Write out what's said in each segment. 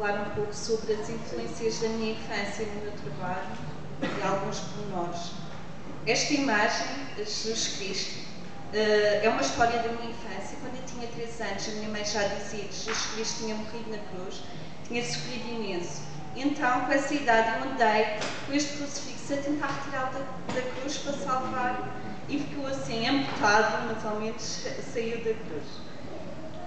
falar um pouco sobre as influências da minha infância no meu trabalho e alguns pormenores. Esta imagem, Jesus Cristo, é uma história da minha infância. Quando eu tinha 3 anos, a minha mãe já dizia que Jesus Cristo tinha morrido na cruz, tinha sofrido imenso. Então, com essa idade, eu andei com este crucifixo a tentar retirá-lo da cruz para salvar, e ficou assim, amputado, mas ao menos saiu da cruz.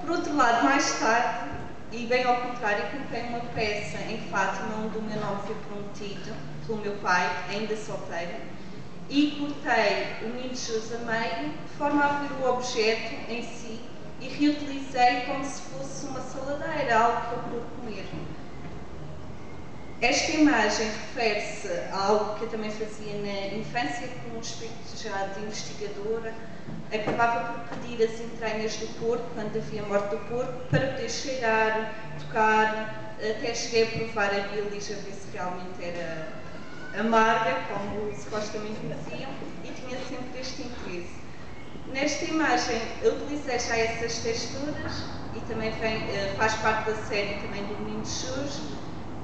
Por outro lado, mais tarde, e bem ao contrário, comprei uma peça em Fátima, onde o meu nome foi prometido pelo meu pai, ainda solteira, e cortei o menino Jesus a meio, de forma a ver o objeto em si, e reutilizei como se fosse uma saladeira, algo para eu comer. Esta imagem refere-se a algo que eu também fazia na infância, com um aspecto já de investigadora. Acabava por pedir as entranhas do porco, quando havia morte do porco, para poder cheirar, tocar, até cheguei a provar a bilis, a ver se realmente era amarga, como supostamente diziam, e tinha sempre este interesse. Nesta imagem, eu utilizei já essas texturas, e também faz parte da série também do Menino Jesus,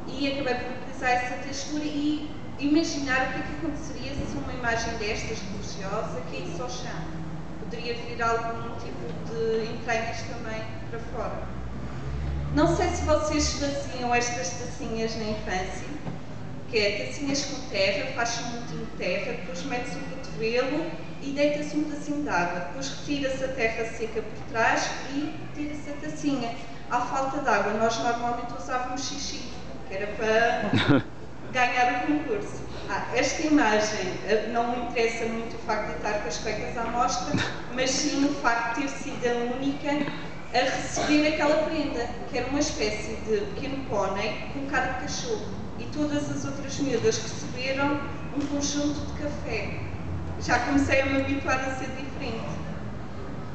e acabei por utilizar essa textura e imaginar o que é que aconteceria se uma imagem destas, religiosa, caísse ao chão. Poderia vir algum tipo de entranhas também para fora. Não sei se vocês faziam estas tacinhas na infância, que é tacinhas com terra, faz-se um montinho de terra, depois mete-se um cotovelo e deita-se um pedacinho de água. Depois retira-se a terra seca por trás e tira-se a tacinha. À falta de água, nós normalmente usávamos xixi, que era para ganhar o concurso. Esta imagem não me interessa muito o facto de estar com as cuecas à mostra, mas sim o facto de ter sido a única a receber aquela prenda, que era uma espécie de pequeno pônei com cara de cachorro. E todas as outras miúdas receberam um conjunto de café. Já comecei a me habituar a ser diferente.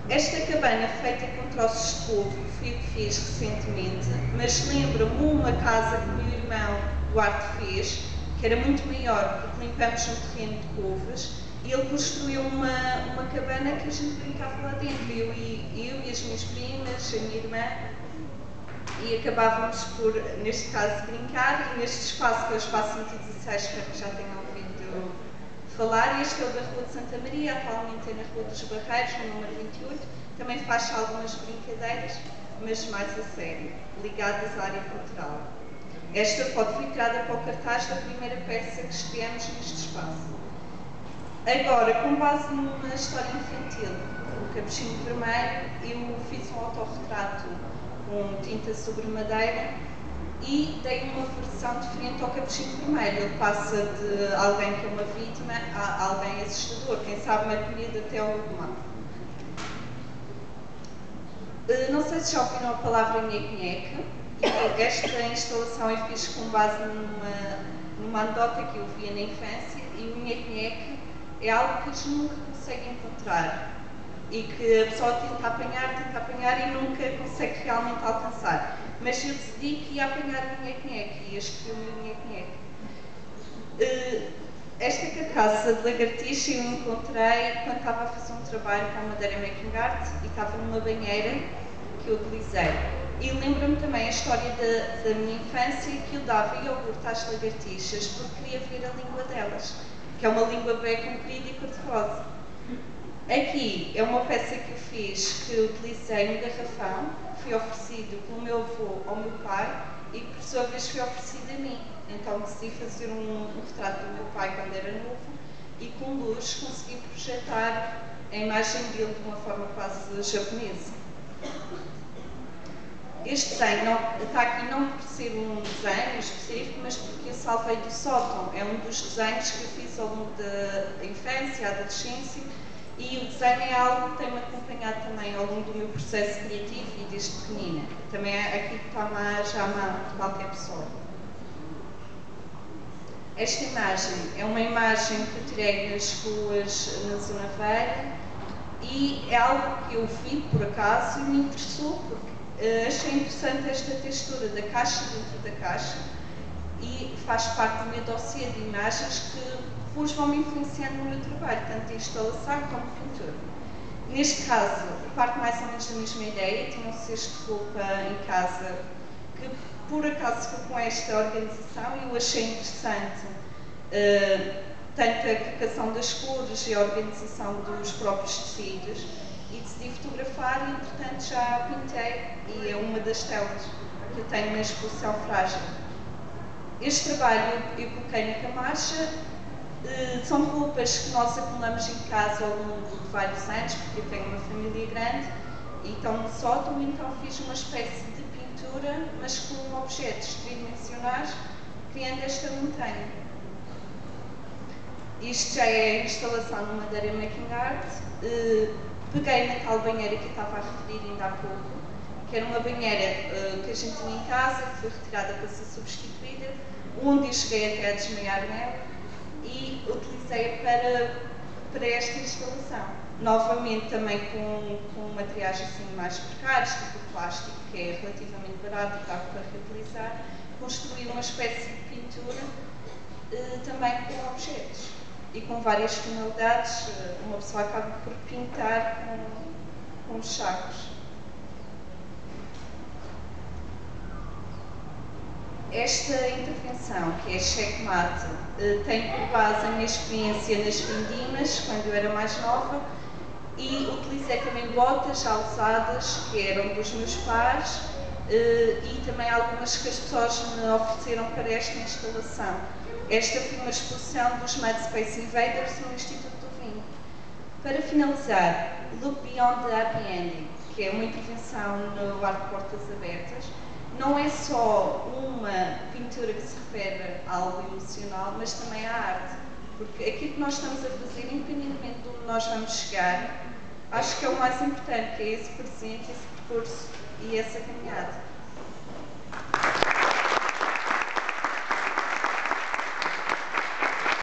Esta cabana feita com troços de couve foi o que fiz recentemente, mas lembro-me uma casa que o meu irmão Duarte fez, que era muito maior, porque limpamos um terreno de couves, e ele construiu uma cabana que a gente brincava lá dentro, eu e as minhas primas, a minha irmã, e acabávamos por, neste caso, brincar, e neste espaço, que é o espaço 116, espero que já tenham ouvido falar. Este é o da Rua de Santa Maria, atualmente é na Rua dos Barreiros, no número 28, também faz algumas brincadeiras, mas mais a sério, ligadas à área cultural. Esta foto foi tirada para o cartaz da primeira peça que estreamos neste espaço. Agora, com base numa história infantil, o Capuchinho Vermelho, eu fiz um autorretrato com tinta sobre madeira e dei uma versão diferente ao Capuchinho Vermelho. Ele passa de alguém que é uma vítima a alguém assustador, quem sabe mergulhado até ao mar. Não sei se já ouviram a palavra nheque-nheque. Esta instalação eu fiz com base numa anedota que eu via na infância, e o nheque-nheque é algo que a gente nunca consegue encontrar e que a pessoa tenta apanhar e nunca consegue realmente alcançar. Mas eu decidi que ia apanhar o nheque-nheque, e este foi o meu nheque-nheque. Esta carcaça de lagartixa eu encontrei quando estava a fazer um trabalho com a Madeira Making Art e estava numa banheira que eu utilizei. E lembro-me também a história da minha infância, que eu dava iogurte às lagartixas porque queria ver a língua delas, que é uma língua bem comprida e cor-de-rosa. Aqui é uma peça que eu fiz, que eu utilizei um garrafão, que foi oferecido pelo meu avô ao meu pai e que por sua vez foi oferecido a mim. Então decidi fazer um retrato do meu pai quando era novo e com luz consegui projetar a imagem dele de uma forma quase japonesa. Este desenho está aqui não por ser um desenho específico, mas porque eu salvei do sótão. É um dos desenhos que eu fiz ao longo da infância, adolescência, e o desenho é algo que tem-me acompanhado também ao longo do meu processo criativo e desde pequenina. Também é aqui que está já à mão de qualquer pessoa. Esta imagem é uma imagem que eu tirei nas ruas na Zona Velha e é algo que eu vi por acaso e me interessou porque achei interessante esta textura da caixa dentro da caixa e faz parte do meu dossiê de imagens que depois vão me influenciando no meu trabalho, tanto de instalação como de pintura. Neste caso, parte mais ou menos da mesma ideia, tinha um cesto de roupa em casa que por acaso foi com esta organização e eu achei interessante tanto a aplicação das cores e a organização dos próprios tecidos, e decidi fotografar e entretanto já pintei, e é uma das telas que eu tenho na exposição Frágil. Este trabalho eu coloquei na camacha. São roupas que nós acumulamos em casa ao longo de vários anos, porque eu tenho uma família grande e estão no sótão, então fiz uma espécie de pintura, mas com objetos tridimensionais, criando esta montanha. Isto já é a instalação no Madeira Making Art. Peguei na tal banheira que eu estava a referir ainda há pouco, que era uma banheira que a gente tinha em casa, que foi retirada para ser substituída, onde eu cheguei até a desmaiar nela, e utilizei para esta instalação. Novamente também com materiais assim mais precários, tipo o plástico, que é relativamente barato e dá para reutilizar, construí uma espécie de pintura também com objetos e com várias tonalidades. Uma pessoa acaba por pintar com os sacos. Esta intervenção, que é checkmate, tem por base a minha experiência nas vindimas, quando eu era mais nova, e utilizei também botas já usadas, que eram dos meus pais, e também algumas que as pessoas me ofereceram para esta instalação. Esta foi uma exposição dos Mad Space Invaders no Instituto do Vinho. Para finalizar, Look Beyond the Happy Ending, que é uma intervenção no Arte de Portas Abertas. Não é só uma pintura que se refere a algo emocional, mas também à arte. Porque aquilo que nós estamos a fazer, independentemente de onde nós vamos chegar, acho que é o mais importante, que é esse presente, esse percurso e essa caminhada.